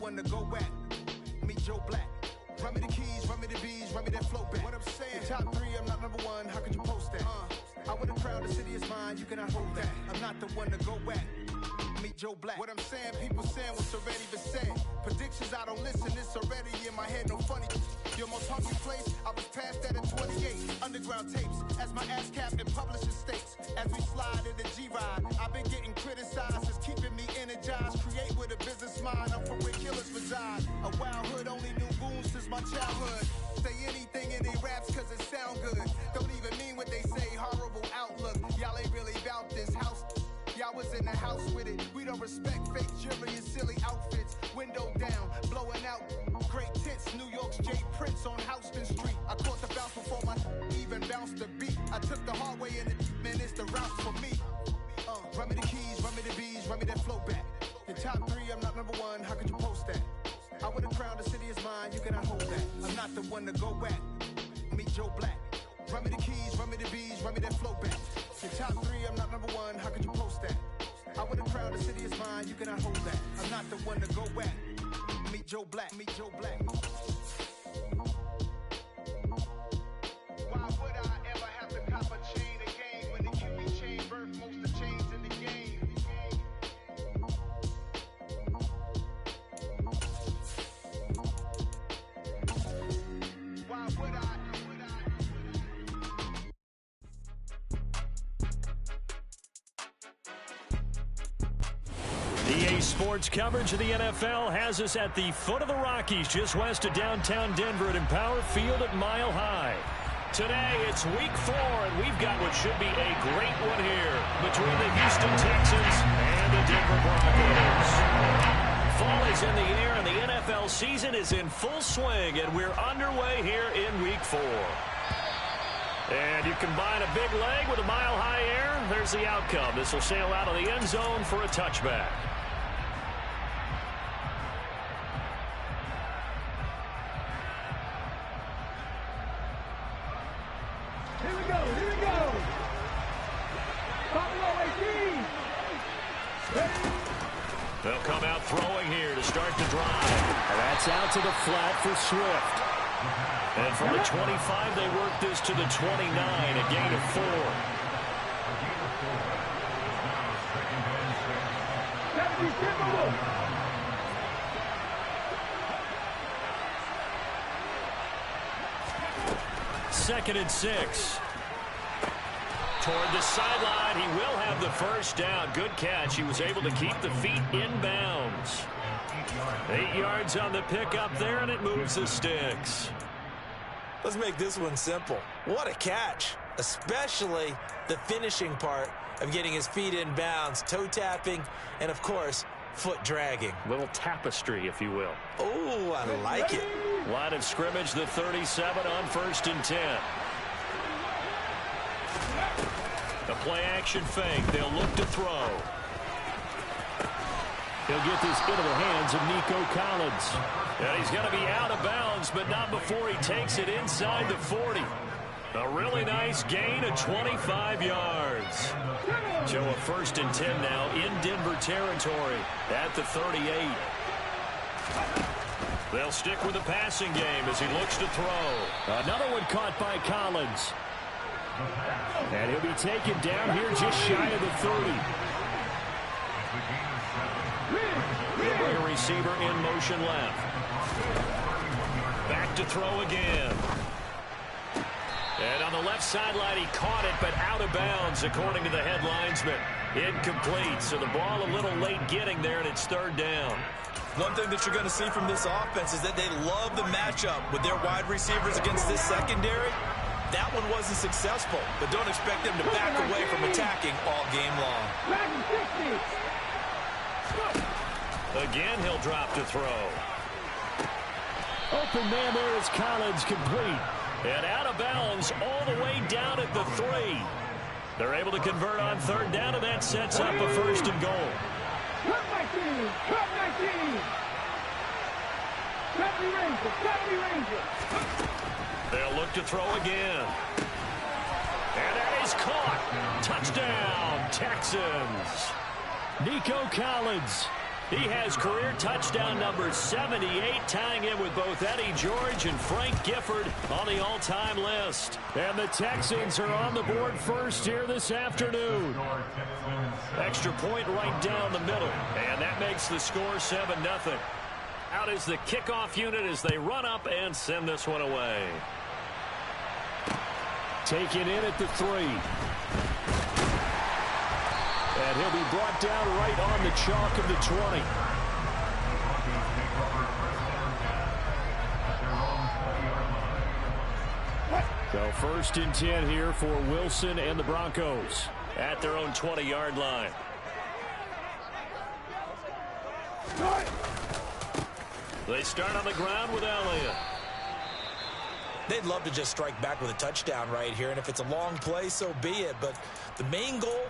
one to go back. Meet Joe Black. Run me the keys, run me the bees, run me that flow back. What I'm saying, top 3, I'm not number 1, how could you post that? I would have crowned the city is mine, you cannot hold that. I'm not the one to go back. Meet Joe Black. What I'm saying, people saying what's already been said. Predictions, I don't listen, it's already in my head, no funny. Your most hungry place, I was past that at 28. Underground tapes, as my ass cap in publishing states. As we slide in the G-Ride, I've been getting criticized, it's keeping me energized. Create with a business mind, I'm from where killers reside. A wild hood, only knew goons since my childhood. Say anything in they raps cause it sound good. Don't even mean what they say, horrible outlook. Y'all ain't really about this house. Y'all was in the house with it. We don't respect fake jewelry and silly outfits. Window down, blowing out great tits. New York's J. Prince on Houston Street. I caught the bounce before my even bounced the beat. I took the hard way and man, it's the route for me. Run me the keys, run me the bees, run me that flow back. The top 3, I'm not number 1, how could you post that? I would have crowned the city is mine, you cannot hold that. I'm not the one to go back. Meet Joe Black. Run me the keys, run me the bees, run me that flow back. The top 3, I'm not number 1, how could you post that? I would have crowned the city is mine, you cannot hold that. I'm not the one to go back. Meet Joe Black, meet Joe Black. Why would I ever have to cop a chain again when the QB chain birthed most of the chains in the game? Why would I? EA Sports coverage of the NFL has us at the foot of the Rockies, just west of downtown Denver at Empower Field at Mile High. Today, it's Week 4, and we've got what should be a great one here between the Houston Texans and the Denver Broncos. Fall is in the air, and the NFL season is in full swing, and we're underway here in Week 4. And you combine a big leg with a mile-high air, there's the outcome. This will sail out of the end zone for a touchback. Here we go, here we go. Buffalo AT. They'll come out throwing here to start the drive. And that's out to the flat for Swift. And from the 25, they work this to the 29, a gain of 4. Second and 6. Toward the sideline, he will have the first down. Good catch. He was able to keep the feet in bounds. 8 yards on the pickup there, and it moves the sticks. Let's make this one simple. What a catch, especially the finishing part of getting his feet in bounds, toe tapping, and, of course, foot dragging. Little tapestry, if you will. Oh, I like it. Line of scrimmage, the 37 on 1st and 10. The play-action fake. They'll look to throw. He'll get this into the hands of Nico Collins. And he's going to be out of bounds, but not before he takes it inside the 40. A really nice gain of 25 yards. So a 1st and 10 now in Denver territory at the 38. They'll stick with the passing game as he looks to throw. Another one caught by Collins. And he'll be taken down here just shy of the 30. He'll bring a receiver in motion left. Back to throw again. And on the left sideline, he caught it, but out of bounds, according to the head linesman. Incomplete, so the ball a little late getting there, and it's 3rd down. One thing that you're going to see from this offense is that they love the matchup with their wide receivers against this secondary. That one wasn't successful, but don't expect them to back away from attacking all game long. Again, he'll drop to throw. Open man there is Collins, complete. And out of bounds all the way down at the 3. They're able to convert on 3rd down, and that sets up a 1st and goal. They'll look to throw again. And that is caught. Touchdown, Texans. Nico Collins. He has career touchdown number 78, tying him with both Eddie George and Frank Gifford on the all-time list. And the Texans are on the board first here this afternoon. Extra point right down the middle, and that makes the score 7-0. Out is the kickoff unit as they run up and send this one away. Taken in at the 3. And he'll be brought down right on the chalk of the 20. So 1st and 10 here for Wilson and the Broncos at their own 20-yard line. They start on the ground with Elliott. They'd love to just strike back with a touchdown right here, and if it's a long play, so be it. But the main goal,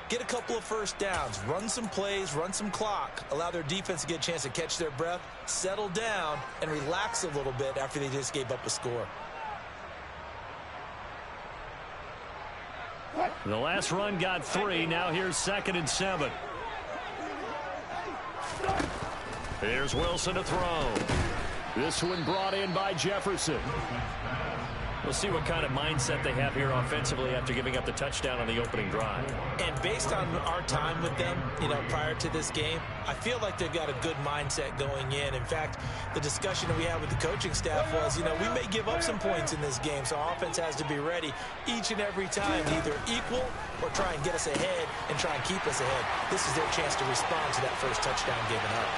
get a couple of first downs, run some plays, run some clock, allow their defense to get a chance to catch their breath, settle down, and relax a little bit after they just gave up a score. The last run got 3. Now here's 2nd and 7. Here's Wilson to throw. This one brought in by Jefferson. We'll see what kind of mindset they have here offensively after giving up the touchdown on the opening drive. And based on our time with them, prior to this game, I feel like they've got a good mindset going in. In fact, the discussion that we had with the coaching staff was, we may give up some points in this game, so offense has to be ready each and every time to either equal or try and get us ahead and try and keep us ahead. This is their chance to respond to that first touchdown given up.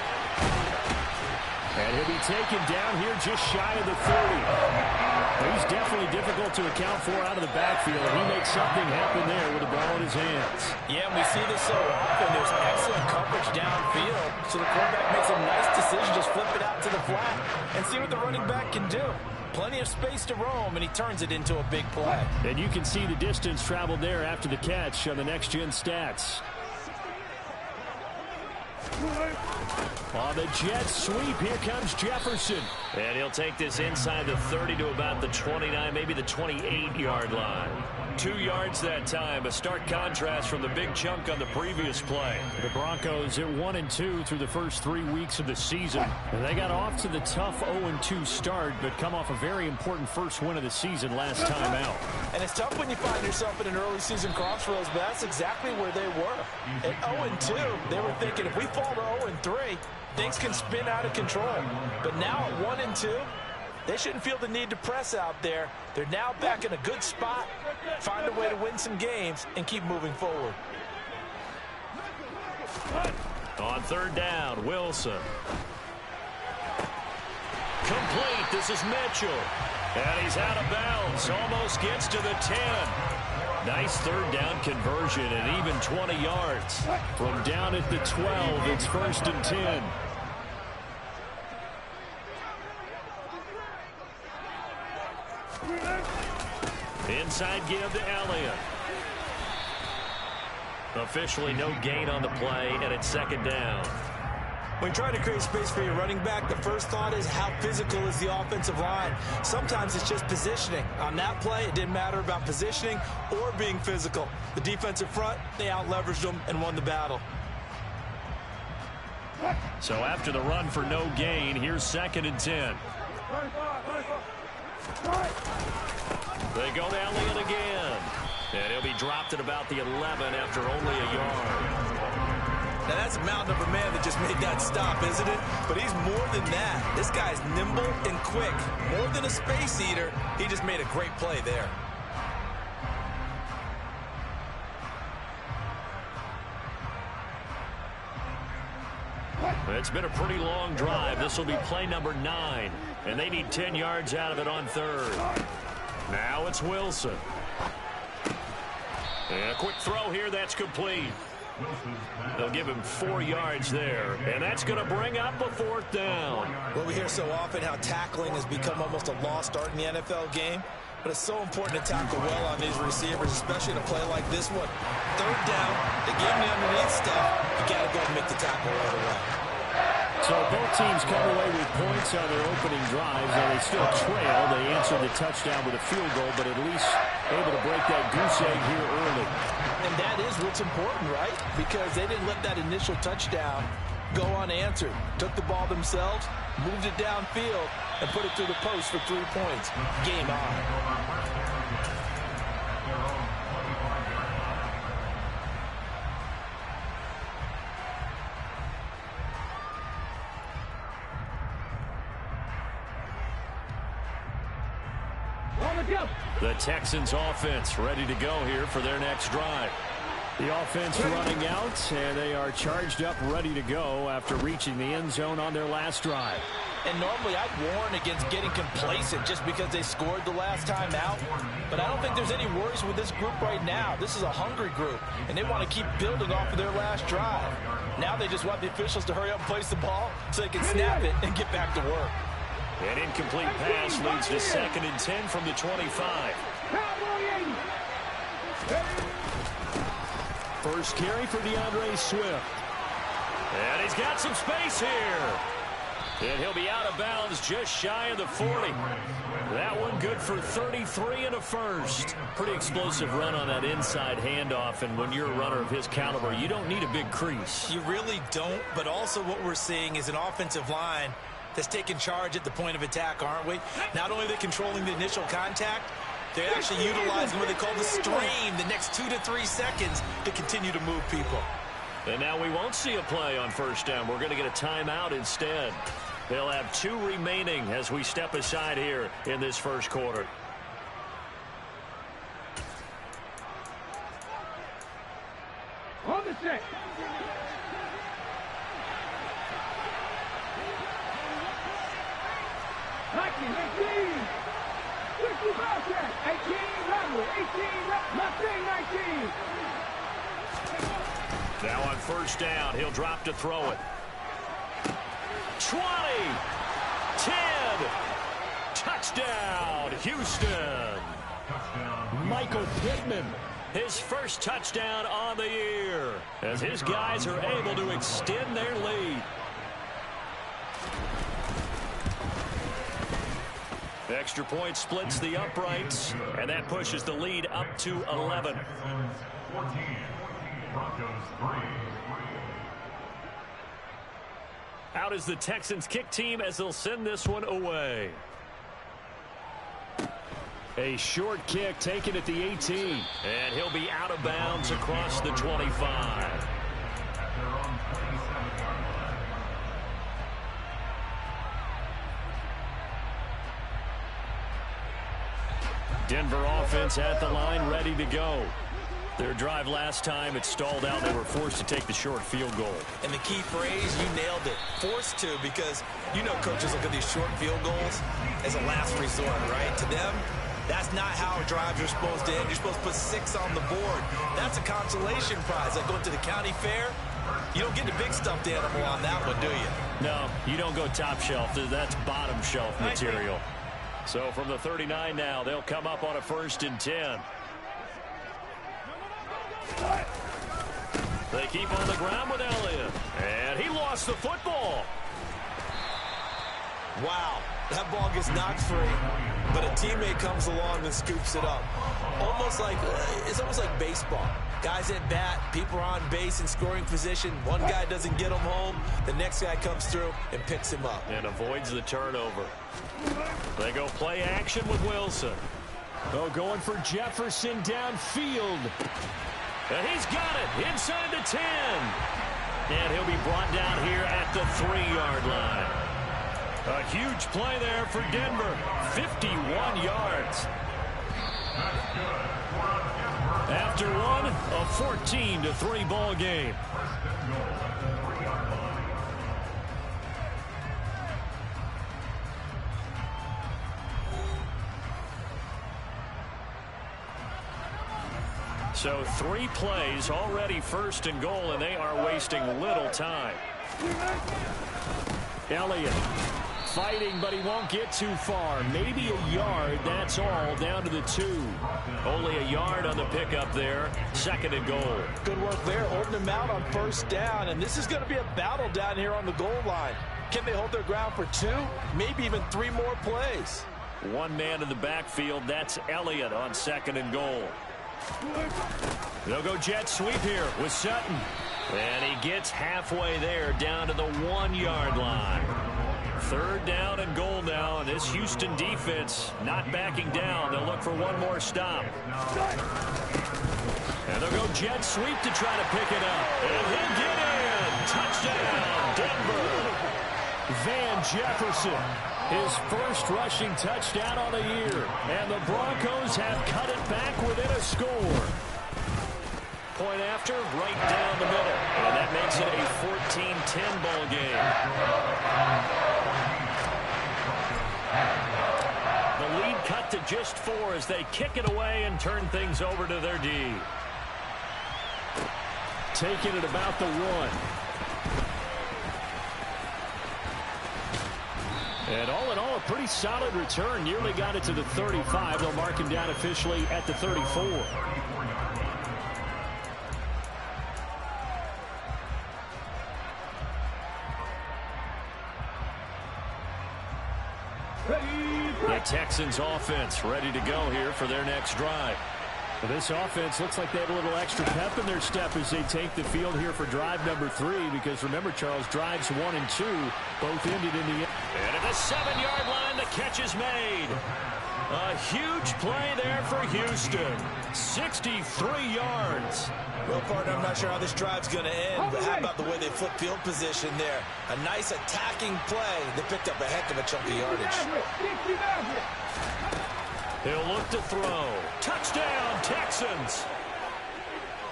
And he'll be taken down here just shy of the 30. He's definitely difficult to account for out of the backfield. He makes something happen there with the ball in his hands. Yeah, and we see this so often. There's excellent coverage downfield. So the quarterback makes a nice decision, just flip it out to the flat and see what the running back can do. Plenty of space to roam, and he turns it into a big play. And you can see the distance traveled there after the catch on the next-gen stats. On the jet sweep, here comes Jefferson. And he'll take this inside the 30 to about the 29, maybe the 28-yard line. 2 yards that time, a stark contrast from the big chunk on the previous play. The Broncos at 1-2 through the first 3 weeks of the season. And they got off to the tough 0-2 start, but come off a very important first win of the season last time out. And it's tough when you find yourself in an early season crossroads, but that's exactly where they were. At 0-2, they were thinking if we fall to 0-3, things can spin out of control. But now at 1-2, they shouldn't feel the need to press out there. They're now back in a good spot, find a way to win some games, and keep moving forward. On 3rd down, Wilson. Complete. This is Mitchell. And he's out of bounds. Almost gets to the 10. Nice 3rd down conversion and even 20 yards. From down at the 12, it's 1st and 10. Inside give to Elliott. Officially no gain on the play, and it's 2nd down. When trying to create space for your running back, the first thought is how physical is the offensive line. Sometimes it's just positioning. On that play, it didn't matter about positioning or being physical. The defensive front, they out-leveraged them and won the battle. So after the run for no gain, here's 2nd and 10. They go to Elliott again. And he'll be dropped at about the 11 after only a yard. Now that's a mountain of a man that just made that stop, isn't it? But he's more than that. This guy's nimble and quick. More than a space eater, he just made a great play there. It's been a pretty long drive. This will be play number 9. And they need 10 yards out of it on 3rd. Now it's Wilson. And a quick throw here, that's complete. They'll give him 4 yards there, and that's going to bring up a 4th down. Well, we hear so often how tackling has become almost a lost art in the NFL game, but it's so important to tackle well on these receivers, especially in a play like this one. 3rd down, they give him the underneath stuff. You got to go and make the tackle right away. So both teams come away with points on their opening drives, and they still trail. They answered the touchdown with a field goal, but at least able to break that goose egg here early. And that is what's important, right? Because they didn't let that initial touchdown go unanswered. Took the ball themselves, moved it downfield, and put it through the post for 3 points. Game on. The Texans offense ready to go here for their next drive. The offense running out, and they are charged up, ready to go after reaching the end zone on their last drive. And normally I'd warn against getting complacent just because they scored the last time out. But I don't think there's any worries with this group right now. This is a hungry group, and they want to keep building off of their last drive. Now they just want the officials to hurry up and place the ball so they can snap it and get back to work. An incomplete pass leads to 2nd and 10 from the 25. First carry for DeAndre Swift. And he's got some space here. And he'll be out of bounds just shy of the 40. That one good for 33 and a first. Pretty explosive run on that inside handoff. And when you're a runner of his caliber, you don't need a big crease. You really don't, but also what we're seeing is an offensive line that's taking charge at the point of attack, aren't we? Not only are they controlling the initial contact, they're actually utilizing what they call the stream, the next 2 to 3 seconds, to continue to move people. And now we won't see a play on first down. We're going to get a timeout instead. They'll have 2 remaining as we step aside here in this first quarter. On the set. Now on first down, he'll drop to throw it. 20, 10, touchdown, Houston. Michael Pittman, his first touchdown on the year, as his guys are able to extend their lead. Extra point splits the uprights, and that pushes the lead up to 11. 14, Broncos 3. Out is the Texans kick team as they'll send this one away. A short kick taken at the 18. And he'll be out of bounds across the 25. Denver offense at the line, ready to go. Their drive last time, it stalled out. They were forced to take the short field goal. And the key phrase, you nailed it. Forced to, because you know coaches look at these short field goals as a last resort, right? To them, that's not how drives are supposed to end. You're supposed to put 6 on the board. That's a consolation prize. Like going to the county fair, you don't get the big stuffed animal on that one, do you? No, you don't go top shelf. That's bottom shelf material. So from the 39 now, they'll come up on a 1st and 10. They keep on the ground with Elliott. And he lost the football. Wow, that ball gets knocked free, but a teammate comes along and scoops it up. It's almost like baseball. Guys at bat, people are on base in scoring position. One guy doesn't get him home. The next guy comes through and picks him up. And avoids the turnover. They go play action with Wilson. Oh, going for Jefferson downfield. And he's got it inside the 10. And he'll be brought down here at the 3-yard line. A huge play there for Denver. 51 yards. After one, a 14-3 ball game. So 3 plays already 1st and goal, and they are wasting little time. Elliott fighting, but he won't get too far. Maybe a yard, that's all, down to the 2. Only a yard on the pickup there. 2nd and goal. Good work there, holding them out on 1st down, and this is going to be a battle down here on the goal line. Can they hold their ground for 2, maybe even 3 more plays? One man in the backfield, that's Elliott on 2nd and goal. They'll go jet sweep here with Sutton. And he gets halfway there, down to the 1-yard line. 3rd down and goal now, and this Houston defense not backing down. They'll look for one more stop. And they'll go jet sweep to try to pick it up. And he'll get in. Touchdown, Denver. Van Jefferson, his first rushing touchdown on the year. And the Broncos have cut it back within a score. Point after, right down the middle. And that makes it a 14-10 ball game. The lead cut to just 4 as they kick it away and turn things over to their D. Taking it about the 1. And all in all, a pretty solid return. Nearly got it to the 35. They'll mark him down officially at the 34. The Texans offense ready to go here for their next drive. Well, this offense looks like they have a little extra pep in their step as they take the field here for drive number 3, because remember, Charles, drives 1 and 2 both ended in the end. And at the 7-yard line, the catch is made. A huge play there for Houston. 63 yards. Well, partner, I'm not sure how this drive's going to end, but how about the way they flip field position there? A nice attacking play. They picked up a heck of a chunk of yardage. He'll look to throw. Touchdown, Texans.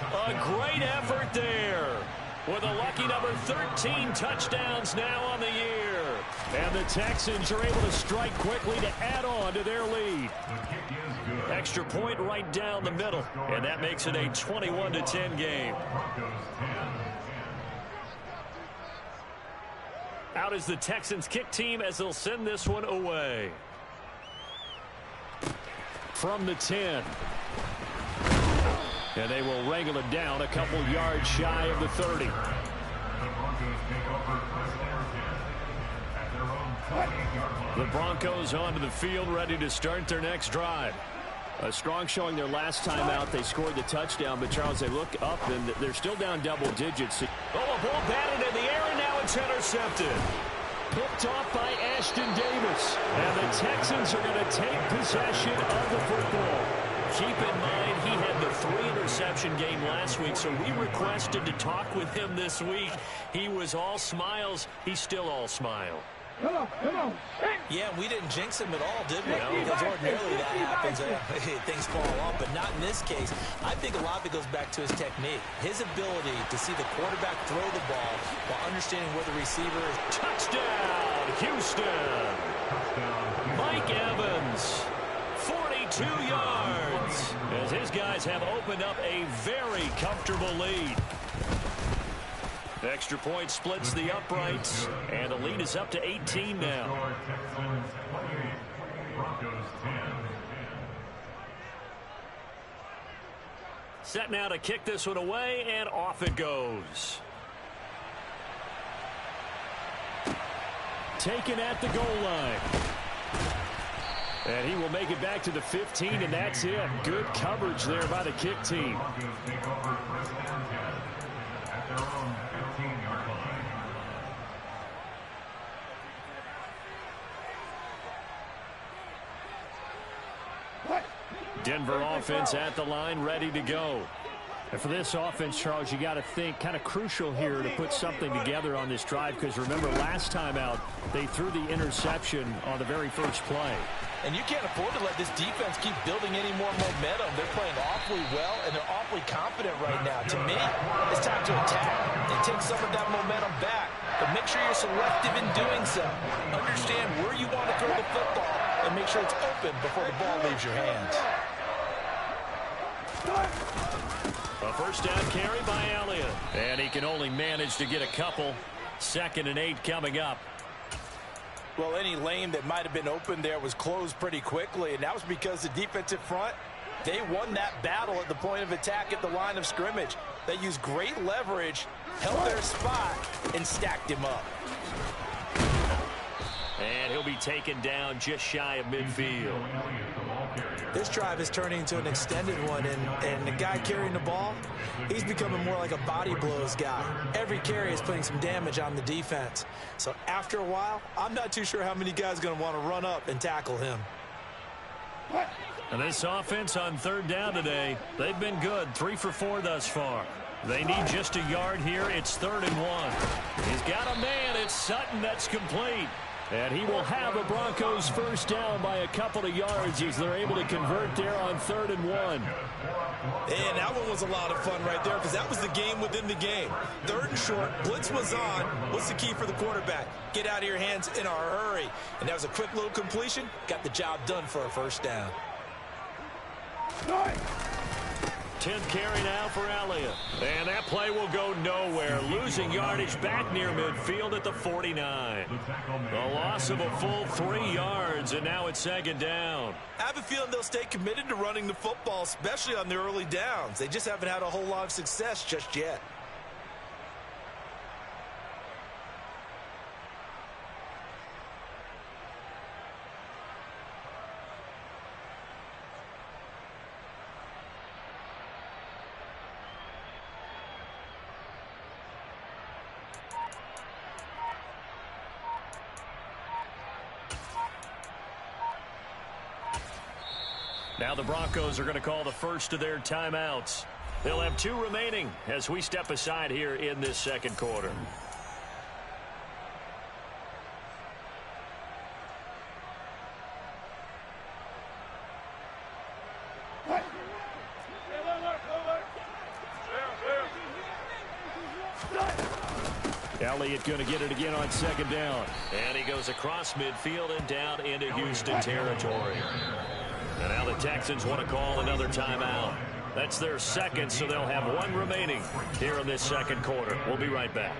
A great effort there. With a lucky number 13 touchdowns now on the year. And the Texans are able to strike quickly to add on to their lead. Extra point right down the middle. And that makes it a 21-10 game. Out is the Texans kick team as they'll send this one away. From the 10. And they will wrangle it down a couple yards shy of the 30. The Broncos onto the field, ready to start their next drive. A strong showing their last time out. They scored the touchdown, but Charles, they look up and they're still down double digits. Oh, a ball batted in the air, and now it's intercepted. Picked off by Ashton Davis. And the Texans are going to take possession of the football. Keep in mind, he had the 3-interception game last week, so we requested to talk with him this week. He was all smiles. He's still all smile. Come on. Yeah, we didn't jinx him at all, did we? Because ordinarily that happens. Things fall off, but not in this case. I think a lot of it goes back to his technique. His ability to see the quarterback throw the ball while understanding where the receiver is. Touchdown, Houston. Mike Evans, 42 yards. As his guys have opened up a very comfortable lead. Extra point splits the uprights, and the lead is up to 18 now. Set now to kick this one away, and off it goes. Taken at the goal line. And he will make it back to the 15, and that's it. Good coverage there by the kick team. Denver offense at the line, ready to go. And for this offense, Charles, you got to think kind of crucial here to put something together on this drive, because remember last time out they threw the interception on the very first play. And you can't afford to let this defense keep building any more momentum. They're playing awfully well, and they're awfully confident right now. To me, it's time to attack and take some of that momentum back. But make sure you're selective in doing so. Understand where you want to throw the football and make sure it's open before the ball leaves your hands. A first down carry by Elliott. And he can only manage to get a couple. 2nd and 8 coming up. Well, any lane that might have been open there was closed pretty quickly, and that was because the defensive front, they won that battle at the point of attack at the line of scrimmage. They used great leverage, held their spot, and stacked him up. And he'll be taken down just shy of midfield. This drive is turning into an extended one, and the guy carrying the ball, he's becoming more like a body blows guy. Every carry is putting some damage on the defense. So after a while, I'm not too sure how many guys are going to want to run up and tackle him. And this offense on third down today, they've been good, 3 for 4 thus far. They need just a yard here. It's 3rd and 1. He's got a man. It's Sutton that's complete. And he will have a Broncos first down by a couple of yards as they're able to convert there on 3rd and 1. And that one was a lot of fun right there because that was the game within the game. 3rd and short, blitz was on. What's the key for the quarterback? Get out of your hands in a hurry. And that was a quick little completion. Got the job done for a first down. 10th carry now for Elliott. And that play will go nowhere. Losing yardage back near midfield at the 49. The loss of a full 3 yards, and now it's 2nd down. I have a feeling they'll stay committed to running the football, especially on the early downs. They just haven't had a whole lot of success just yet. Now the Broncos are going to call the first of their timeouts. They'll have 2 remaining as we step aside here in this 2nd quarter. Elliott going to get it again on 2nd down. And he goes across midfield and down into Houston territory. And now the Texans want to call another timeout. That's their 2nd, so they'll have 1 remaining here in this 2nd quarter. We'll be right back.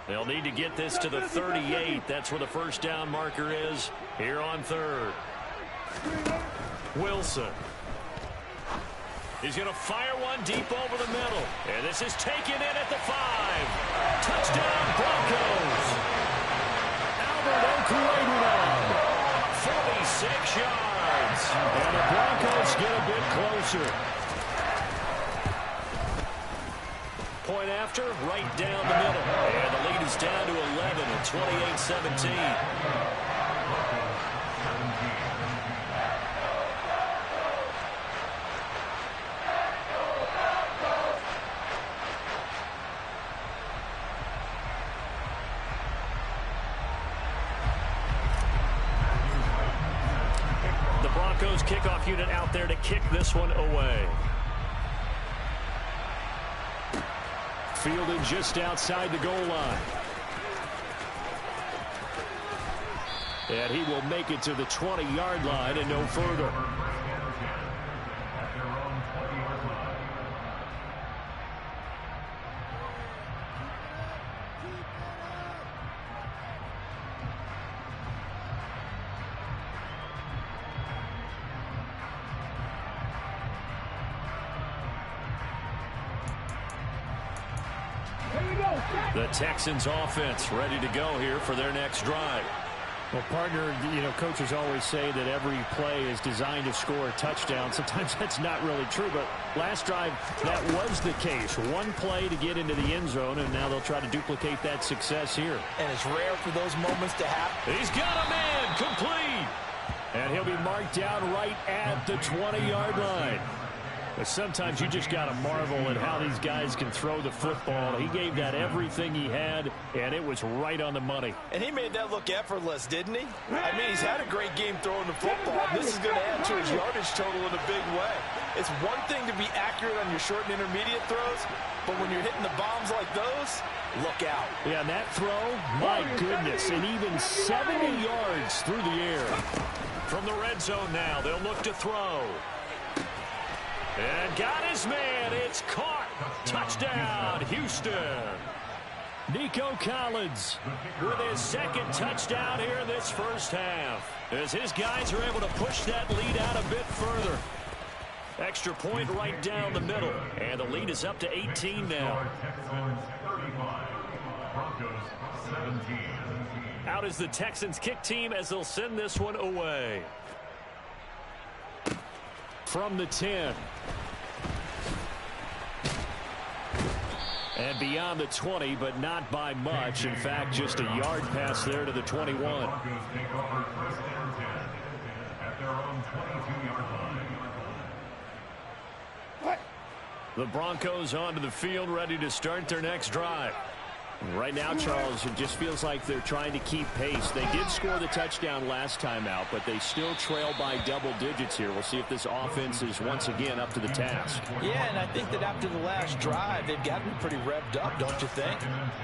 They'll need to get this to the 38. That's where the first down marker is here on 3rd. Wilson. He's going to fire one deep over the middle. And this is taken in at the 5. Touchdown, Broncos. Albert Okwuegbunam, 46 yards. And the Broncos get a bit closer. Point after, right down the middle. And the lead is down to 11 at 28-17. Kickoff unit out there to kick this one away. Fielded just outside the goal line. And he will make it to the 20-yard line and no further. The Texans offense ready to go here for their next drive. Well, partner, coaches always say that every play is designed to score a touchdown. Sometimes that's not really true, but last drive, that was the case. 1 play to get into the end zone, and now they'll try to duplicate that success here. And it's rare for those moments to happen. He's got a man complete. And he'll be marked down right at the 20-yard line. But sometimes you just got to marvel at how these guys can throw the football. He gave that everything he had, and it was right on the money. And he made that look effortless, didn't he? I mean, he's had a great game throwing the football. This is going to add to his yardage total in a big way. It's one thing to be accurate on your short and intermediate throws, but when you're hitting the bombs like those, look out. Yeah, and that throw, my goodness, and even 70 yards through the air. From the red zone now, they'll look to throw. And got his man. It's caught. Touchdown, Houston. Nico Collins with his 2nd touchdown here in this first half. As his guys are able to push that lead out a bit further. Extra point right down the middle. And the lead is up to 18 now. Out is the Texans kick team as they'll send this one away. From the 10. And beyond the 20, but not by much. In fact, just a yard pass there to the 21. The Broncos onto the field, ready to start their next drive. Right now, Charles, it just feels like they're trying to keep pace. They did score the touchdown last time out, but they still trail by double digits here. We'll see if this offense is once again up to the task. Yeah, and I think that after the last drive, they've got to be pretty revved up, don't you think?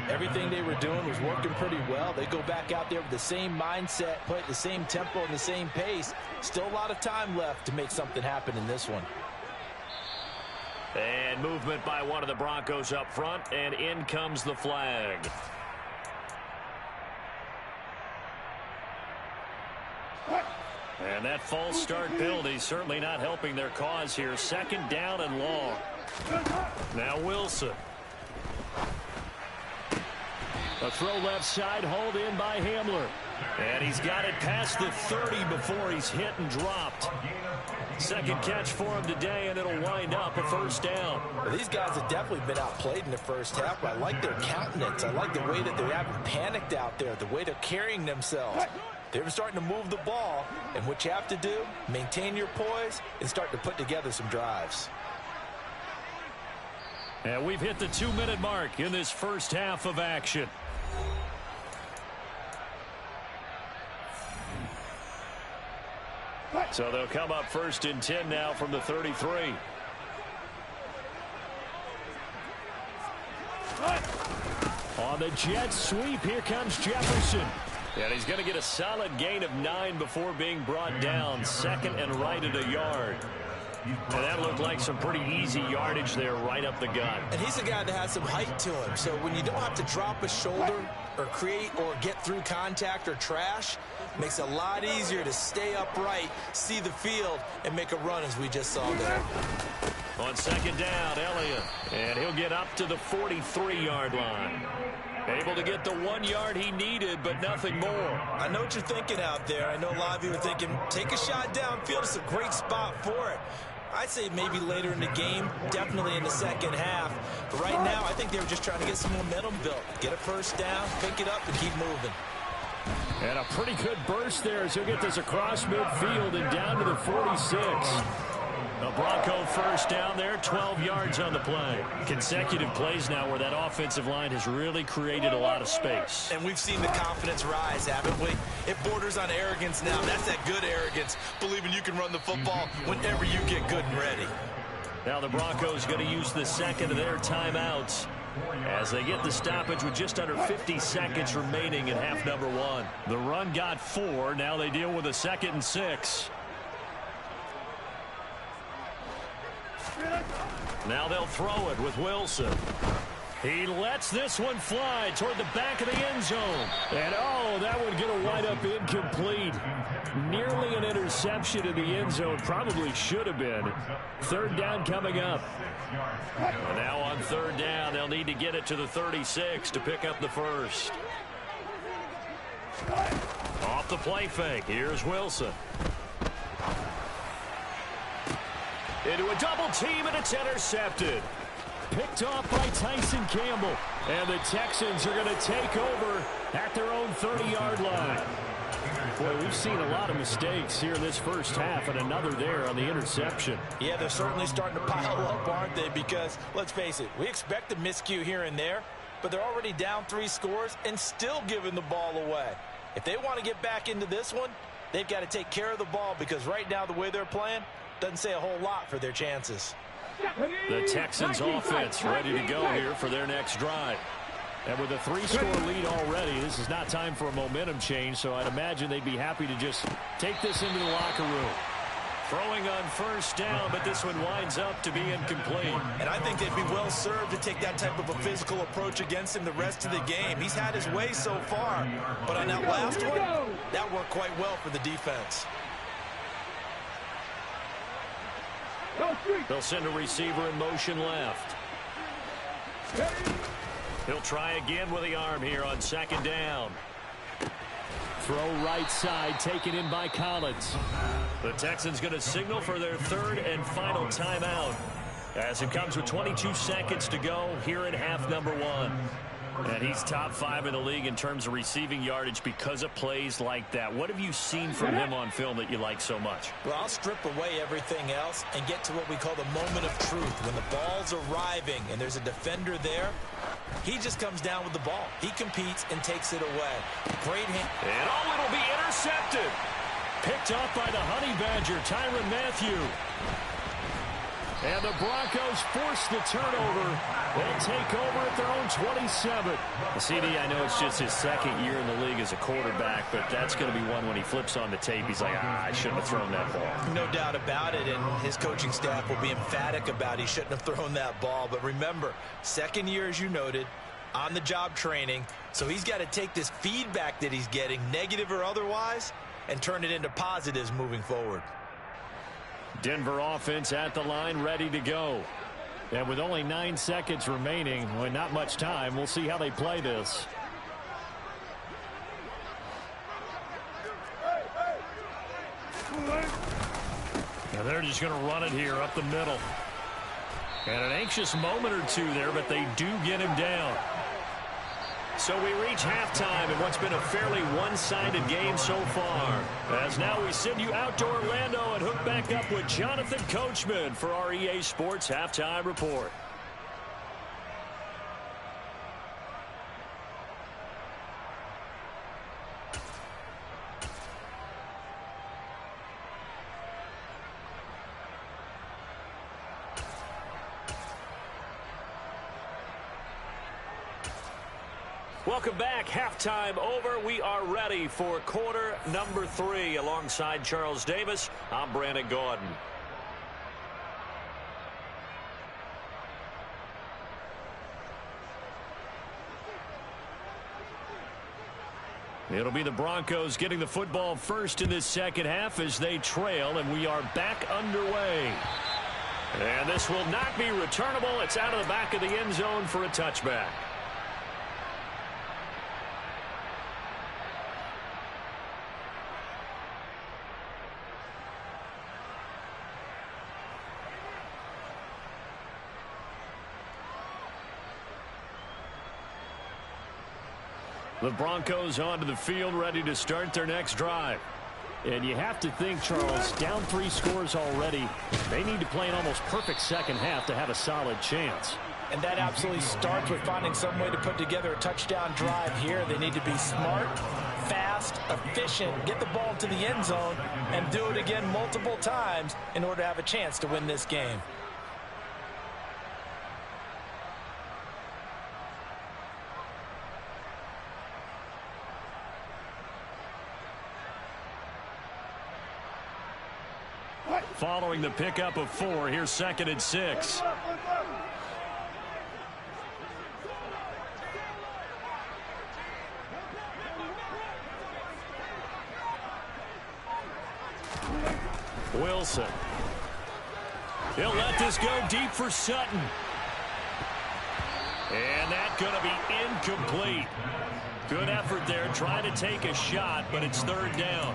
Everything they were doing was working pretty well. They go back out there with the same mindset, play at the same tempo and the same pace. Still a lot of time left to make something happen in this one. And movement by one of the Broncos up front, and in comes the flag. And that false start penalty certainly not helping their cause here. Second down and long. Now Wilson. A throw left side, hauled in by Hamler. And he's got it past the 30 before he's hit and dropped. Second catch for him today, and it'll wind up a first down. Well, these guys have definitely been outplayed in the first half, but I like their countenance. I like the way that they haven't panicked out there, the way they're carrying themselves. They're starting to move the ball, and what you have to do, maintain your poise and start to put together some drives. And we've hit the 2-minute mark in this first half of action. So they'll come up first and 10 now from the 33. On the jet sweep, here comes Jefferson. And he's going to get a solid gain of 9 before being brought down. Second and right at a yard. And that looked like some pretty easy yardage there right up the gut. And he's a guy that has some height to him. So when you don't have to drop a shoulder or create or get through contact or trash, makes it a lot easier to stay upright, see the field, and make a run as we just saw there. On second down, Elliott. And he'll get up to the 43-yard line. Able to get the 1 yard he needed, but nothing more. I know what you're thinking out there. I know a lot of you are thinking, take a shot downfield. It's a great spot for it. I'd say maybe later in the game, definitely in the second half. But right now, I think they were just trying to get some momentum built. Get a first down, pick it up, and keep moving. And a pretty good burst there as he'll get this across midfield and down to the 46. A Bronco first down there, 12 yards on the play. Consecutive plays now where that offensive line has really created a lot of space. And we've seen the confidence rise, haven't we? It borders on arrogance now. That's that good arrogance, believing you can run the football whenever you get good and ready. Now the Broncos going to use the second of their timeouts as they get the stoppage with just under 50 seconds remaining in half number 1. The run got 4. Now they deal with a 2nd and 6. Now they'll throw it with Wilson. He lets this one fly toward the back of the end zone. And, oh, that one going to wind up incomplete. Nearly an interception in the end zone. Probably should have been. Third down coming up. And now on third down, they'll need to get it to the 36 to pick up the first. Off the play fake. Here's Wilson. Into a double team, and it's intercepted. Picked off by Tyson Campbell. And the Texans are going to take over at their own 30-yard line. Boy, we've seen a lot of mistakes here in this first half, and another there on the interception. Yeah, they're certainly starting to pile up, aren't they? Because, let's face it, we expect a miscue here and there, but they're already down 3 scores and still giving the ball away. If they want to get back into this one, they've got to take care of the ball, because right now the way they're playing doesn't say a whole lot for their chances. The Texans offense ready to go here for their next drive. And with a 3-score lead already, this is not time for a momentum change, so I'd imagine they'd be happy to just take this into the locker room. Throwing on first down, but this one winds up to be incomplete. And I think they'd be well served to take that type of a physical approach against him the rest of the game. He's had his way so far, but on that last one, that worked quite well for the defense. They'll send a receiver in motion left. He'll try again with the arm here on second down. Throw right side, taken in by Collins. The Texans going to signal for their third and final timeout as it comes with 22 seconds to go here in half number 1. And he's top 5 in the league in terms of receiving yardage because of plays like that. What have you seen from him on film that you like so much? Well, I'll strip away everything else and get to what we call the moment of truth. When the ball's arriving and there's a defender there, he just comes down with the ball. He competes and takes it away. Great hand. And it'll be intercepted. Picked off by the Honey Badger, Tyrann Mathieu. And the Broncos force the turnover. They'll take over at their own 27. CD, I know it's just his second year in the league as a quarterback, but that's going to be one when he flips on the tape. He's like, I shouldn't have thrown that ball. No doubt about it, and his coaching staff will be emphatic about he shouldn't have thrown that ball. But remember, second year, as you noted, on-the-job training, so he's got to take this feedback that he's getting, negative or otherwise, and turn it into positives moving forward. Denver offense at the line, ready to go. And with only 9 seconds remaining, well, not much time, we'll see how they play this. Now they're just going to run it here up the middle. And an anxious moment or two there, but they do get him down. So we reach halftime in what's been a fairly one-sided game so far. As now we send you out to Orlando and hook back up with Jonathan Coachman for our EA Sports Halftime Report. Welcome back. Halftime over. We are ready for quarter number 3. Alongside Charles Davis, I'm Brandon Gaudin. It'll be the Broncos getting the football first in this second half as they trail, and we are back underway. And this will not be returnable. It's out of the back of the end zone for a touchback. The Broncos onto the field, ready to start their next drive. And you have to think, Charles, down 3 scores already. They need to play an almost perfect second half to have a solid chance. And that absolutely starts with finding some way to put together a touchdown drive here. They need to be smart, fast, efficient, get the ball to the end zone, and do it again multiple times in order to have a chance to win this game. Following the pickup of 4, here's 2nd and 6. Wilson. He'll let this go deep for Sutton. And that's going to be incomplete. Good effort there, trying to take a shot, but it's 3rd down.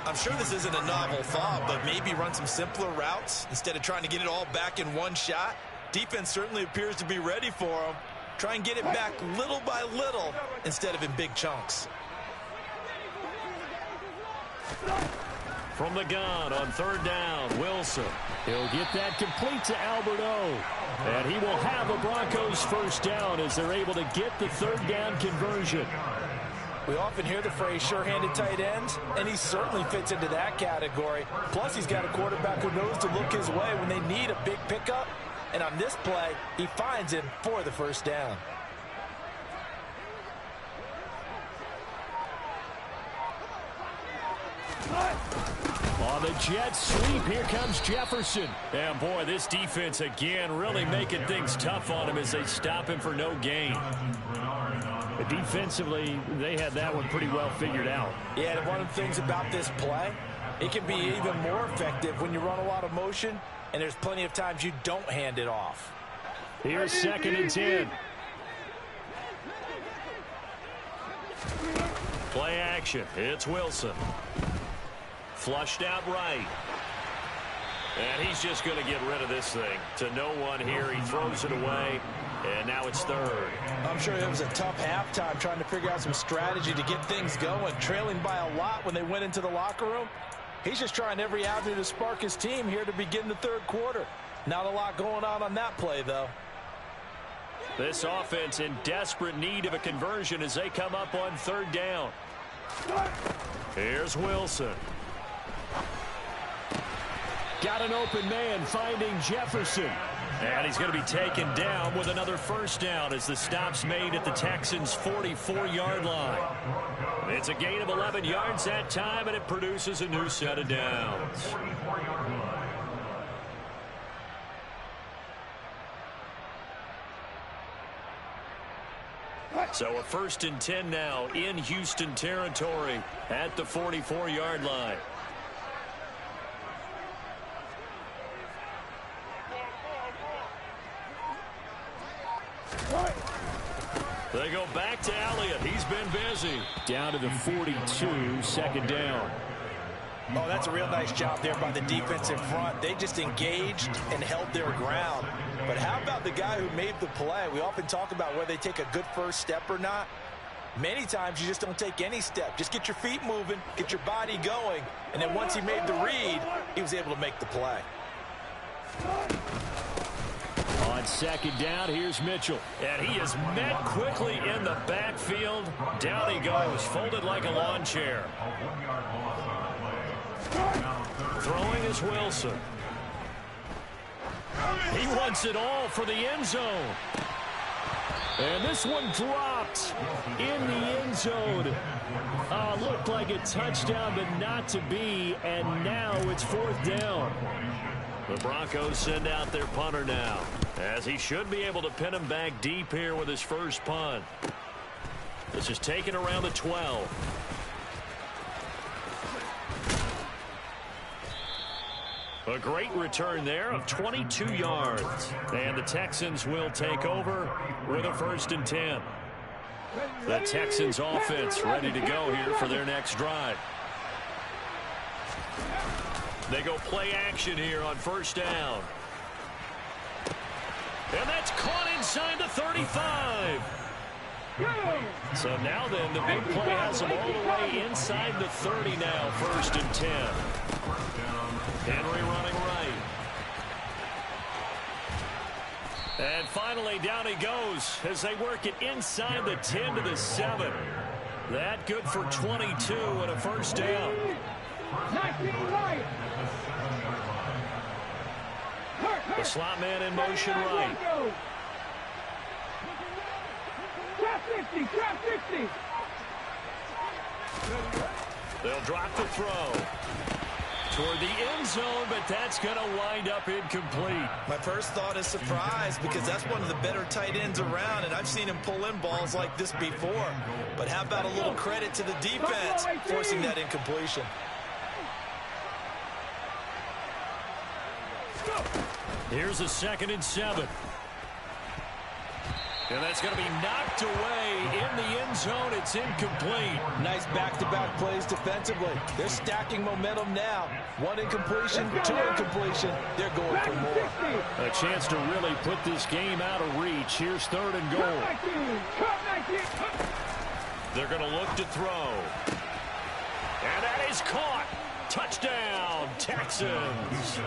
I'm sure this isn't a novel thought, but maybe run some simpler routes instead of trying to get it all back in one shot. Defense certainly appears to be ready for him. Try and get it back little by little instead of in big chunks. From the gun on 3rd down, Wilson. He'll get that complete to Albert O. And he will have a Broncos first down as they're able to get the 3rd down conversion. We often hear the phrase sure-handed tight ends, and he certainly fits into that category. Plus, he's got a quarterback who knows to look his way when they need a big pickup. And on this play, he finds him for the first down. On the jet sweep, here comes Jefferson. And boy, this defense again really making things tough on him as they stop him for no gain. Defensively, they had that one pretty well figured out. Yeah, and one of the things about this play, it can be even more effective when you run a lot of motion, and there's plenty of times you don't hand it off. Here's 2nd and 10. Play action. It's Wilson. Flushed out right. And he's just going to get rid of this thing. To no one here. He throws it away. And now it's third. I'm sure it was a tough halftime trying to figure out some strategy to get things going. Trailing by a lot when they went into the locker room. He's just trying every avenue to spark his team here to begin the third quarter. Not a lot going on that play, though. This offense in desperate need of a conversion as they come up on third down. Here's Wilson. Got an open man finding Jefferson. And he's going to be taken down with another first down as the stop's made at the Texans' 44-yard line. It's a gain of 11 yards that time, and it produces a new set of downs. So a 1st and 10 now in Houston territory at the 44-yard line. They go back to Elliott. He's been busy. Down to the 42, 2nd down. Oh, that's a real nice job there by the defense in front. They just engaged and held their ground. But how about the guy who made the play? We often talk about whether they take a good first step or not. Many times you just don't take any step. Just get your feet moving, get your body going, and then once he made the read, he was able to make the play. On 2nd down, here's Mitchell. And he is met quickly in the backfield. Down he goes, folded like a lawn chair. Throwing is Wilson. He wants it all for the end zone. And this one dropped in the end zone. Looked like a touchdown, but not to be. And now it's 4th down. The Broncos send out their punter now, as he should be able to pin him back deep here with his first punt. This is taken around the 12. A great return there of 22 yards. And the Texans will take over with a 1st and 10. The Texans offense ready to go here for their next drive. They go play action here on 1st down. And that's caught inside the 35. So now then, the big play has them all the way inside the 30 now, 1st and 10. Henry running right. And finally, down he goes as they work it inside the 10 to the 7. That good for 22 and a 1st down. The slot man in motion right. Trap 60, trap 60. They'll drop the throw toward the end zone, but that's going to wind up incomplete. My first thought is surprise, because that's one of the better tight ends around, and I've seen him pull in balls like this before. But how about a little credit to the defense forcing that incompletion? Here's a 2nd and 7. And that's going to be knocked away in the end zone. It's incomplete. Nice back-to-back plays defensively. They're stacking momentum now. 1 incompletion, 2 incompletion. They're going for more. A chance to really put this game out of reach. Here's 3rd and goal. They're going to look to throw. And that is caught. Touchdown, Texans.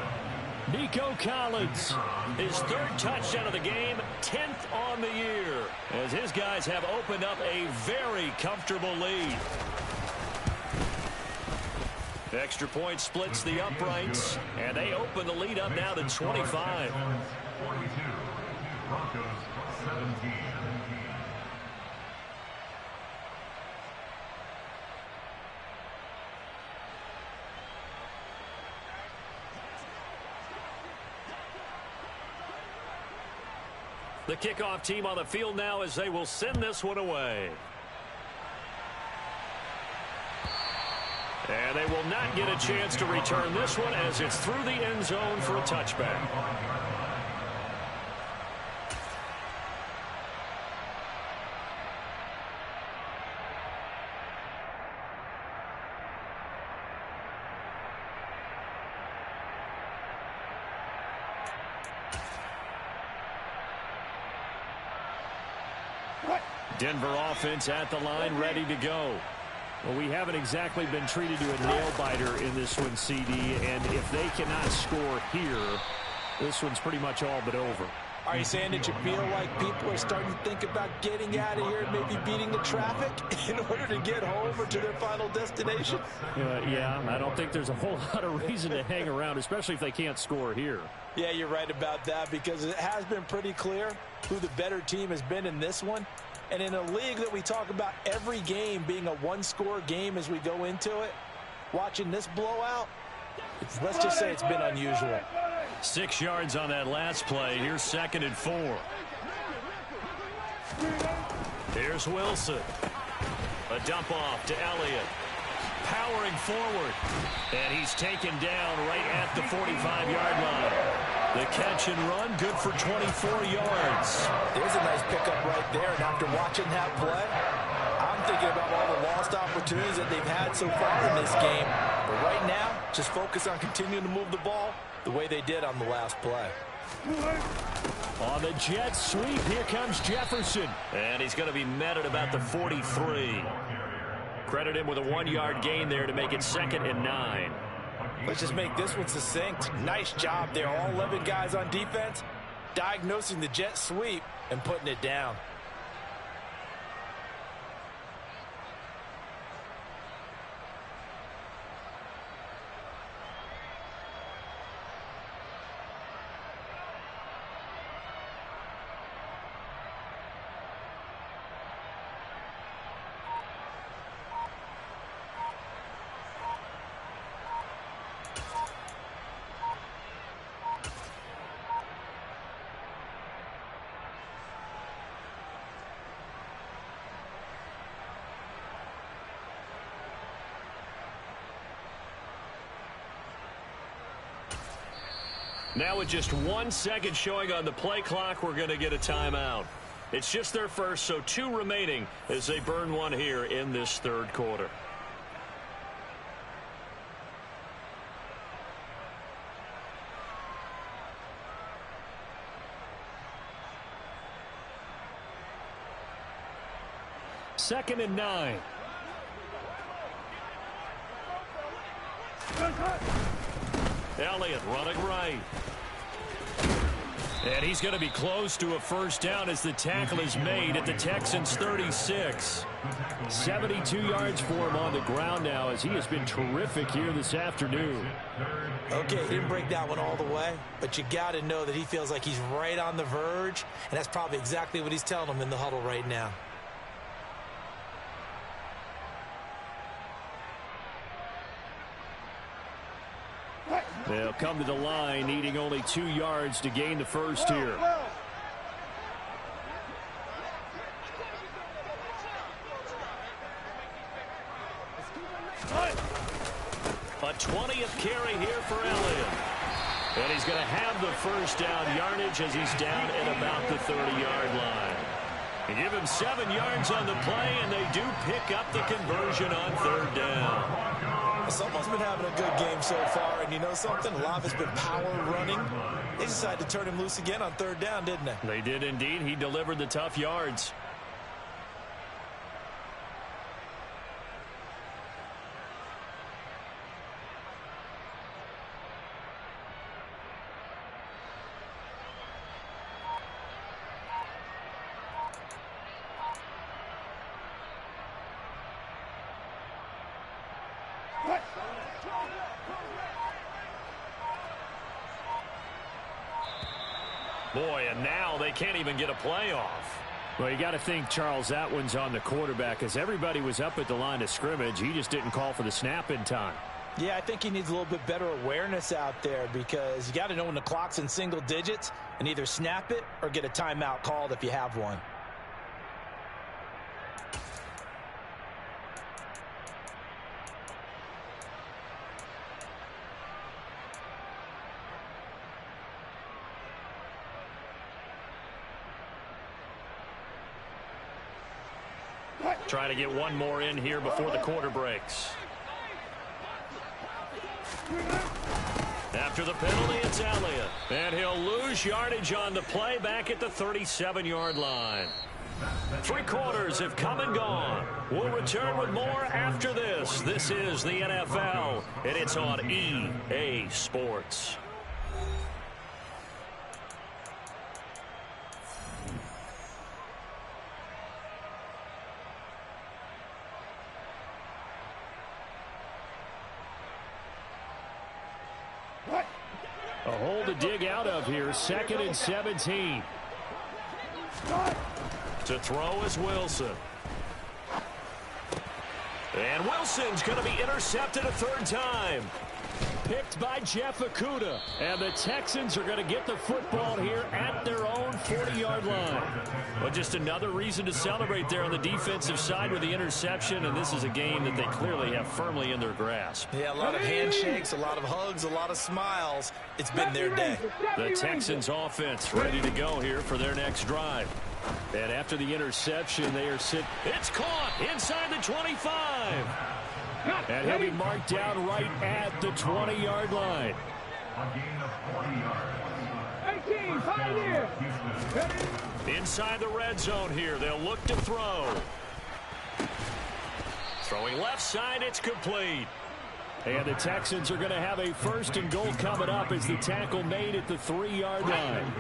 Nico Collins, his 3rd touchdown of the game, 10th on the year, as his guys have opened up a very comfortable lead. Extra point splits the uprights, and they open the lead up now to 25. 42, Broncos 17. The kickoff team on the field now as they will send this one away. And they will not get a chance to return this one as it's through the end zone for a touchback. Denver offense at the line, ready to go. Well, we haven't exactly been treated to a nail-biter in this one, CD, and if they cannot score here, this one's pretty much all but over. Are you saying that you feel like people are starting to think about getting out of here and maybe beating the traffic in order to get home or to their final destination? Yeah, I don't think there's a whole lot of reason to hang around, especially if they can't score here. Yeah, you're right about that, because it has been pretty clear who the better team has been in this one. And in a league that we talk about every game being a one-score game as we go into it, watching this blowout, let's just say it's been unusual. 6 yards on that last play. Here's 2nd and 4. Here's Wilson. A dump off to Elliott. Powering forward. And he's taken down right at the 45-yard line. The catch and run, good for 24 yards. There's a nice pickup right there. And after watching that play, I'm thinking about all the lost opportunities that they've had so far in this game. But right now, just focus on continuing to move the ball the way they did on the last play. On the jet sweep, here comes Jefferson. And he's going to be met at about the 43. Credit him with a 1-yard gain there to make it 2nd and 9. Let's just make this one succinct. Nice job there. All 11 guys on defense diagnosing the jet sweep and putting it down. Now with just 1 second showing on the play clock, we're going to get a timeout. It's just their first, so 2 remaining as they burn one here in this 3rd quarter. Second and 9. Elliott running right. And he's going to be close to a first down as the tackle is made at the Texans' 36. 72 yards for him on the ground now as he has been terrific here this afternoon. Okay, he didn't break that one all the way, but you got to know that he feels like he's right on the verge, and that's probably exactly what he's telling them in the huddle right now. They'll come to the line, needing only 2 yards to gain the first here. A 20th carry here for Elliott. And he's going to have the first down yardage as he's down at about the 30-yard line. And give him 7 yards on the play, and they do pick up the conversion on 3rd down. Someone's been having a good game so far, and you know something? A lot of it's been power running. They decided to turn him loose again on 3rd down, didn't they? They did indeed. He delivered the tough yards. Boy, and now they can't even get a playoff. Well, you got to think, Charles, that one's on the quarterback as everybody was up at the line of scrimmage. He just didn't call for the snap in time. Yeah, I think he needs a little bit better awareness out there because you got to know when the clock's in single digits and either snap it or get a timeout called if you have one. Try to get one more in here before the quarter breaks. After the penalty, it's Elliott. And he'll lose yardage on the play back at the 37-yard line. 3 quarters have come and gone. We'll return with more after this. This is the NFL, and it's on EA Sports. A hole to dig out of here. 2nd and 17. To throw is Wilson. And Wilson's going to be intercepted a 3rd time. Picked by Jeff Okudah. And the Texans are going to get the football here at their own 40-yard line. Well, just another reason to celebrate there on the defensive side with the interception, and this is a game that they clearly have firmly in their grasp. Yeah, a lot of handshakes, a lot of hugs, a lot of smiles. It's been their day. The Texans offense ready to go here for their next drive. And after the interception, they are sit. It's caught inside the 25. And he'll be marked down right at the 20-yard line. A gain of 40 yards. 18, pioneer. Inside the red zone here. They'll look to throw. Throwing left side, it's complete. And the Texans are going to have a 1st and goal coming up as the tackle made at the 3-yard line.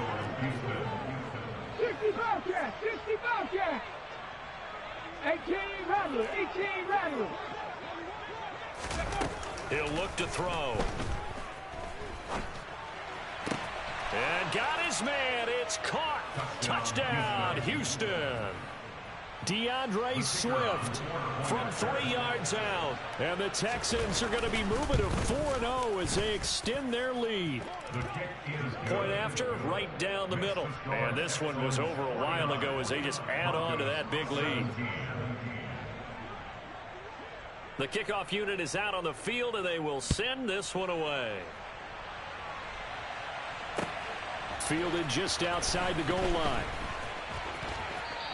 60 Bobcat, 60 Bobcat. 18 Rattler, 18 Rattler. He'll look to throw. And got his man. It's caught. Touchdown, Houston. DeAndre Swift from 3 yards out. And the Texans are going to be moving to 4-0 as they extend their lead. Point after, right down the middle. And this one was over a while ago as they just add on to that big lead. The kickoff unit is out on the field, and they will send this one away. Fielded just outside the goal line.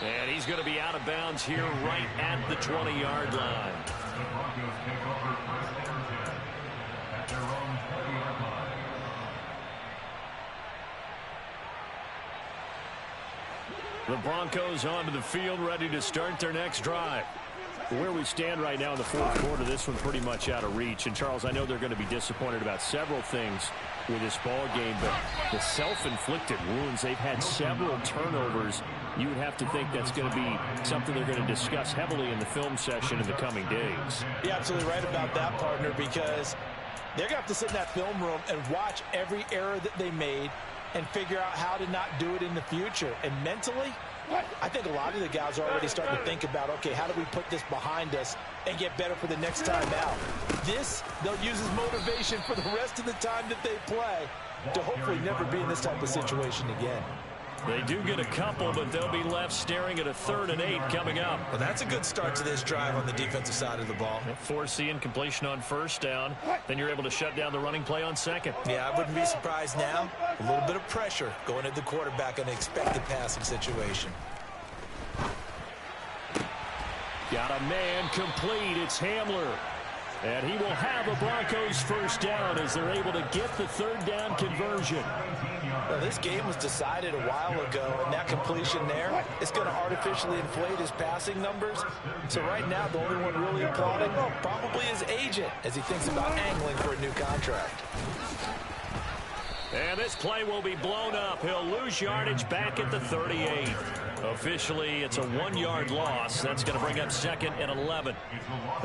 And he's going to be out of bounds here right at the 20-yard line. The Broncos take over 1st and 10 at their own 20-yard line. The Broncos onto the field, ready to start their next drive. Where we stand right now in the 4th quarter, this one pretty much out of reach. And, Charles, I know they're going to be disappointed about several things with this ball game, but the self-inflicted wounds, they've had several turnovers. You would have to think that's going to be something they're going to discuss heavily in the film session in the coming days. You're absolutely right about that, partner, because they're going to have to sit in that film room and watch every error that they made and figure out how to not do it in the future. And mentally, I think a lot of the guys are already starting to think about, okay, how do we put this behind us and get better for the next time out? This, they'll use as motivation for the rest of the time that they play to hopefully never be in this type of situation again. They do get a couple, but they'll be left staring at a 3rd and 8 coming up. Well, that's a good start to this drive on the defensive side of the ball. Force the incompletion on 1st down. Then you're able to shut down the running play on 2nd. Yeah, I wouldn't be surprised now. A little bit of pressure going at the quarterback in an expected passing situation. Got a man complete. It's Hamler. And he will have a Broncos 1st down as they're able to get the 3rd down conversion. Well, this game was decided a while ago, and that completion there is going to artificially inflate his passing numbers. So right now, the only one really applauding probably his agent as he thinks about angling for a new contract. And this play will be blown up. He'll lose yardage back at the 38. Officially, it's a 1-yard loss. That's going to bring up 2nd and 11.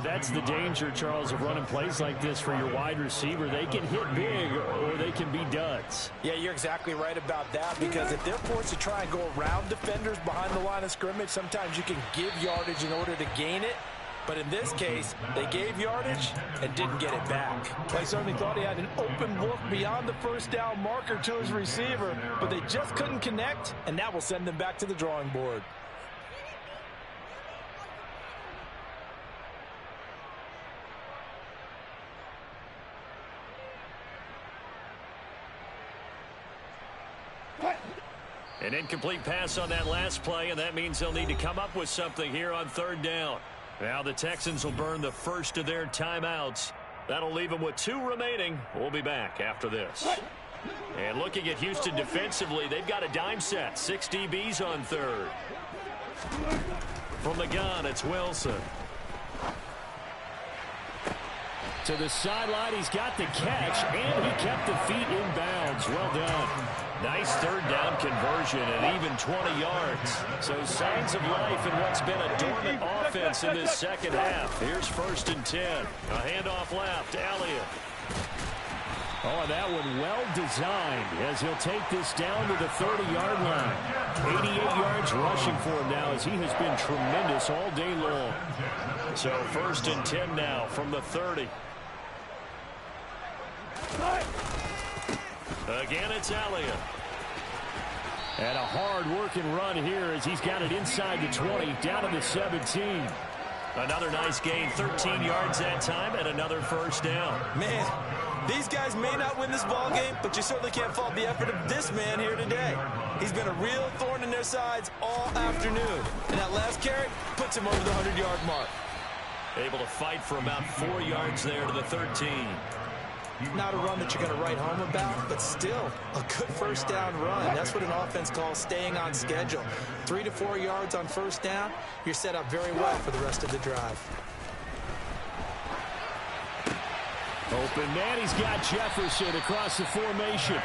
That's the danger, Charles, of running plays like this for your wide receiver. They can hit big or they can be duds. Yeah, you're exactly right about that, because if they're forced to try and go around defenders behind the line of scrimmage, sometimes you can give yardage in order to gain it. But in this case, they gave yardage and didn't get it back. They certainly thought he had an open look beyond the 1st down marker to his receiver, but they just couldn't connect, and that will send them back to the drawing board. An incomplete pass on that last play, and that means they'll need to come up with something here on 3rd down. Now the Texans will burn the first of their timeouts That'll leave him with 2 remaining. We'll be back after this. And looking at Houston defensively, they've got a dime set. 6 DBs on third. From the gun, it's Wilson. To the sideline, he's got the catch, and he kept the feet in bounds. Well done. Nice third down conversion and even 20 yards. So signs of life in what's been a dormant offense in this second half. Here's 1st and 10. A handoff left, Elliott. Oh, and that one well designed as he'll take this down to the 30-yard line. 88 yards rushing for him now as he has been tremendous all day long. So 1st and 10 now from the 30. Again, it's Elliott. And a hard-working run here as he's got it inside the 20, down to the 17. Another nice gain, 13 yards that time, and another 1st down. Man, these guys may not win this ball game, but you certainly can't fault the effort of this man here today. He's been a real thorn in their sides all afternoon. And that last carry puts him over the 100-yard mark. Able to fight for about 4 yards there to the 13. Not a run that you're going to write home about, but still a good 1st down run. That's what an offense calls staying on schedule. 3 to 4 yards on 1st down, you're set up very well for the rest of the drive. Open man, he's got Jefferson across the formation.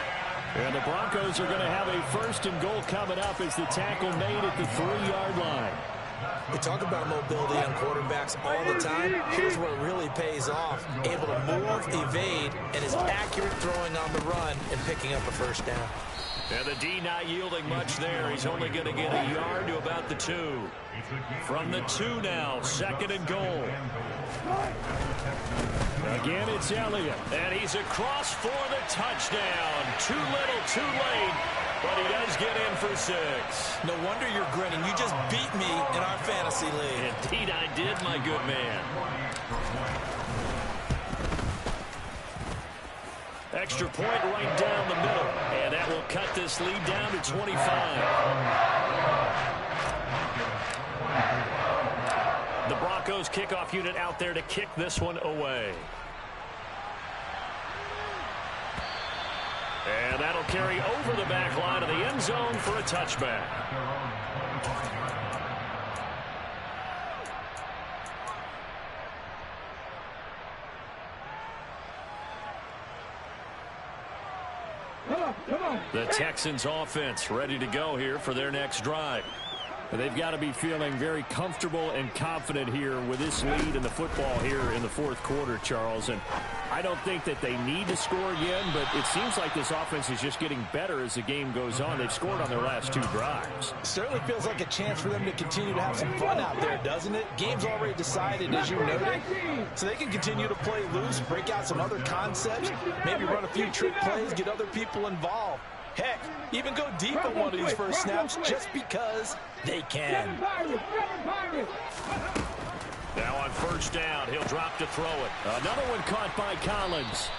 And the Broncos are going to have a 1st and goal coming up as the tackle made at the 3-yard line. We talk about mobility on quarterbacks all the time. Here's where it really pays off. Able to move, evade, and is accurate throwing on the run and picking up a 1st down. And the D not yielding much there. He's only going to get a yard to about the 2. From the 2 now, 2nd and goal. Again, it's Elliott. And he's across for the touchdown. Too little, too late. But he does get in for 6. No wonder you're grinning. You just beat me in our fantasy league. Indeed I did, my good man. Extra point right down the middle. And that will cut this lead down to 25. The Broncos kickoff unit out there to kick this one away. And that'll carry over the back line of the end zone for a touchback. The Texans offense ready to go here for their next drive. They've got to be feeling very comfortable and confident here with this lead in the football here in the 4th quarter, Charles. And I don't think that they need to score again, but it seems like this offense is just getting better as the game goes on. They've scored on their last 2 drives. Certainly feels like a chance for them to continue to have some fun out there, doesn't it? Game's already decided, as you noted, so they can continue to play loose, break out some other concepts, maybe run a few trick plays, get other people involved. Heck, even go deep on one of these first snaps just because they can. Now on 1st down, he'll drop to throw it. Another one caught by Collins.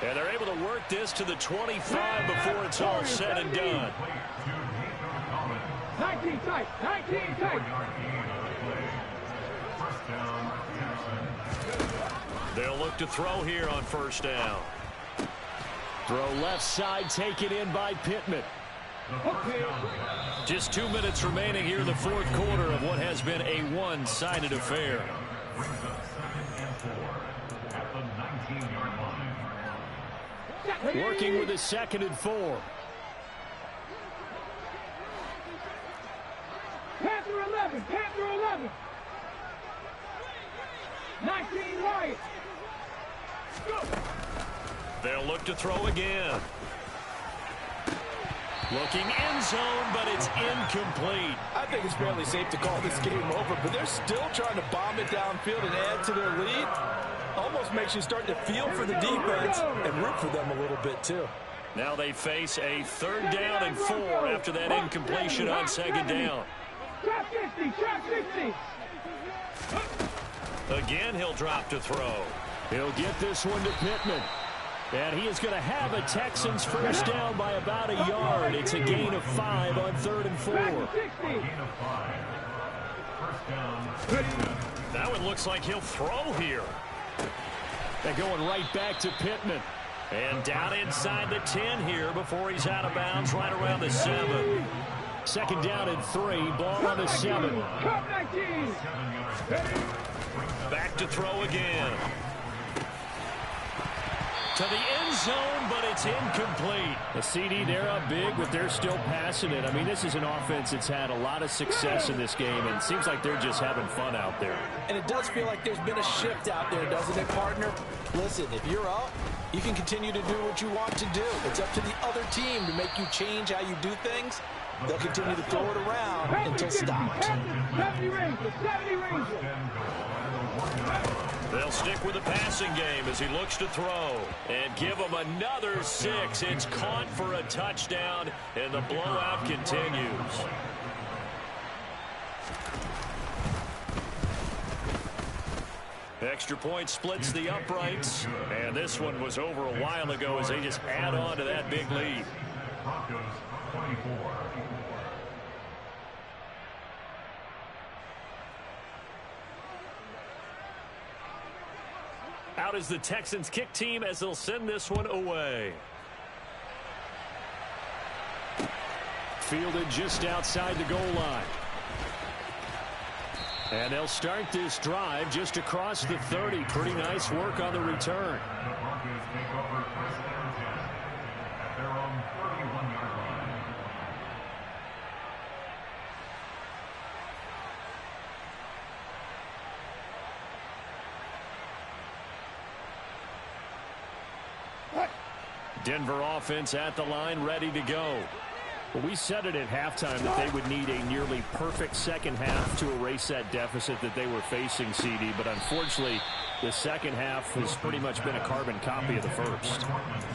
And they're able to work this to the 25 before it's all said and done. 19 tight, 19 tight. They'll look to throw here on 1st down. Throw left side, taken in by Pittman. Just 2 minutes remaining here in the 4th quarter of what has been a one-sided affair. Working with a 2nd and 4. Panther 11, Panther 11. 19 right. They'll look to throw again. Looking end zone, but it's incomplete. I think it's fairly safe to call this game over, but they're still trying to bomb it downfield and add to their lead. Almost makes you start to feel for the defense and root for them a little bit, too. Now they face a 3rd down and 4 after that incompletion on 2nd down. Trap 50, trap 50. Again, he'll drop to throw. He'll get this one to Pittman. And he is going to have a Texans 1st down by about a yard. It's a gain of 5 on 3rd and 4. That one looks like he'll throw here. And going right back to Pittman. And down inside the 10 here before he's out of bounds right around the 7. Second down and 3. Ball on the 7. Back to throw again. To the end zone, but it's incomplete. The CD, they're up big, but they're still passing it. I mean, this is an offense that's had a lot of success in this game, and it seems like they're just having fun out there. And it does feel like there's been a shift out there, doesn't it, partner? Listen, if you're up, you can continue to do what you want to do. It's up to the other team to make you change how you do things. They'll continue to throw it around until stopped. 70 Rangers, 70 Rangers. They'll stick with the passing game as he looks to throw. And give him another 6. It's caught for a touchdown, and the blowout continues. Extra point splits the uprights. And this one was over a while ago as they just add on to that big lead. Broncos 24. Out is the Texans kick team as they'll send this one away. Fielded just outside the goal line. And they'll start this drive just across the 30. Pretty nice work on the return. The Broncos take over first and 10 at their own 31-yard line. Denver offense at the line, ready to go. Well, we said it at halftime that they would need a nearly perfect second half to erase that deficit that they were facing, CD. But unfortunately, the second half has pretty much been a carbon copy of the first.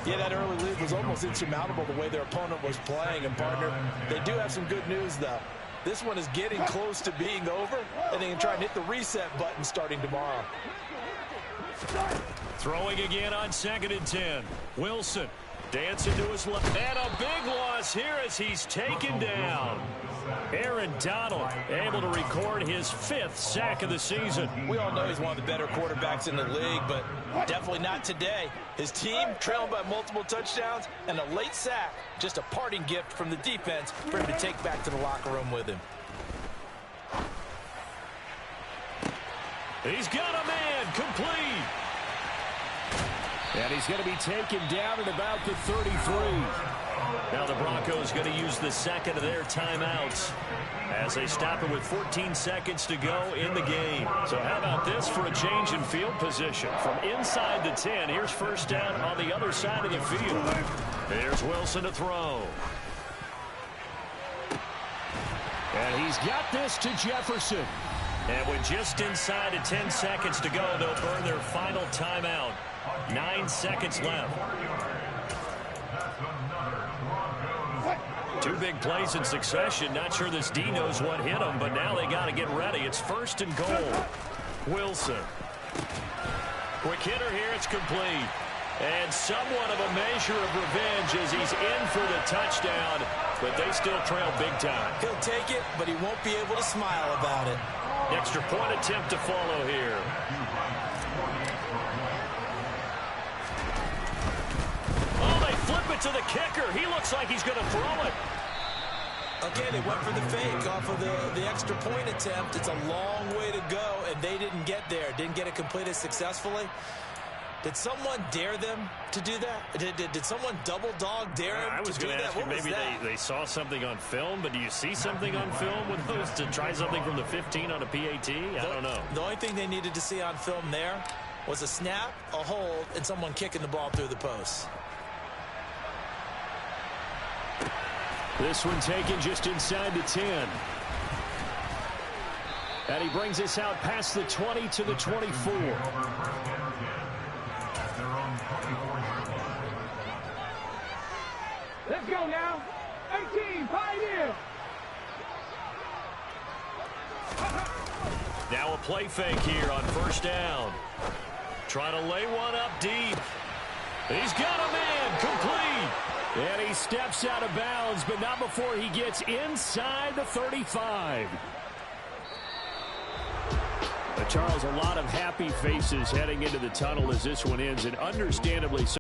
Yeah, that early lead was almost insurmountable the way their opponent was playing. And, partner, they do have some good news, though. This one is getting close to being over, and they can try and hit the reset button starting tomorrow. Throwing again on 2nd and 10. Wilson dancing to his left. And a big loss here as he's taken down. Aaron Donald able to record his 5th sack of the season. We all know he's one of the better quarterbacks in the league, but definitely not today. His team trailing by multiple touchdowns and a late sack. Just a parting gift from the defense for him to take back to the locker room with him. He's got a man complete. And he's going to be taken down at about the 33. Now the Broncos going to use the second of their timeouts as they stop it with 14 seconds to go in the game. So how about this for a change in field position? From inside the 10, here's first down on the other side of the field. Here's Wilson to throw. And he's got this to Jefferson. And with just inside of 10 seconds to go, they'll burn their final timeout. 9 seconds left. 2 big plays in succession. Not sure this D knows what hit him, but now they got to get ready. It's 1st and goal. Wilson. Quick hitter here. It's complete. And somewhat of a measure of revenge as he's in for the touchdown, but they still trail big time. He'll take it, but he won't be able to smile about it. Extra point attempt to follow here. Oh, they flip it to the kicker. He looks like he's going to throw it. Okay, they went for the fake off of the extra point attempt. It's a long way to go, and they didn't get there. Didn't get it completed successfully. Did someone dare them to do that? Did someone double dog dare them I was going to ask you, maybe they saw something on film, but do you see something on film with those to try something from the 15 on a PAT? I don't know. The only thing they needed to see on film there was a snap, a hold, and someone kicking the ball through the post. This one taken just inside the 10. And he brings us out past the 20 to the 24. Let's go now. 18, Pioneer. Now a play fake here on first down. Trying to lay one up deep. He's got a man complete. And he steps out of bounds, but not before he gets inside the 35. The Charles, a lot of happy faces heading into the tunnel as this one ends, and understandably so.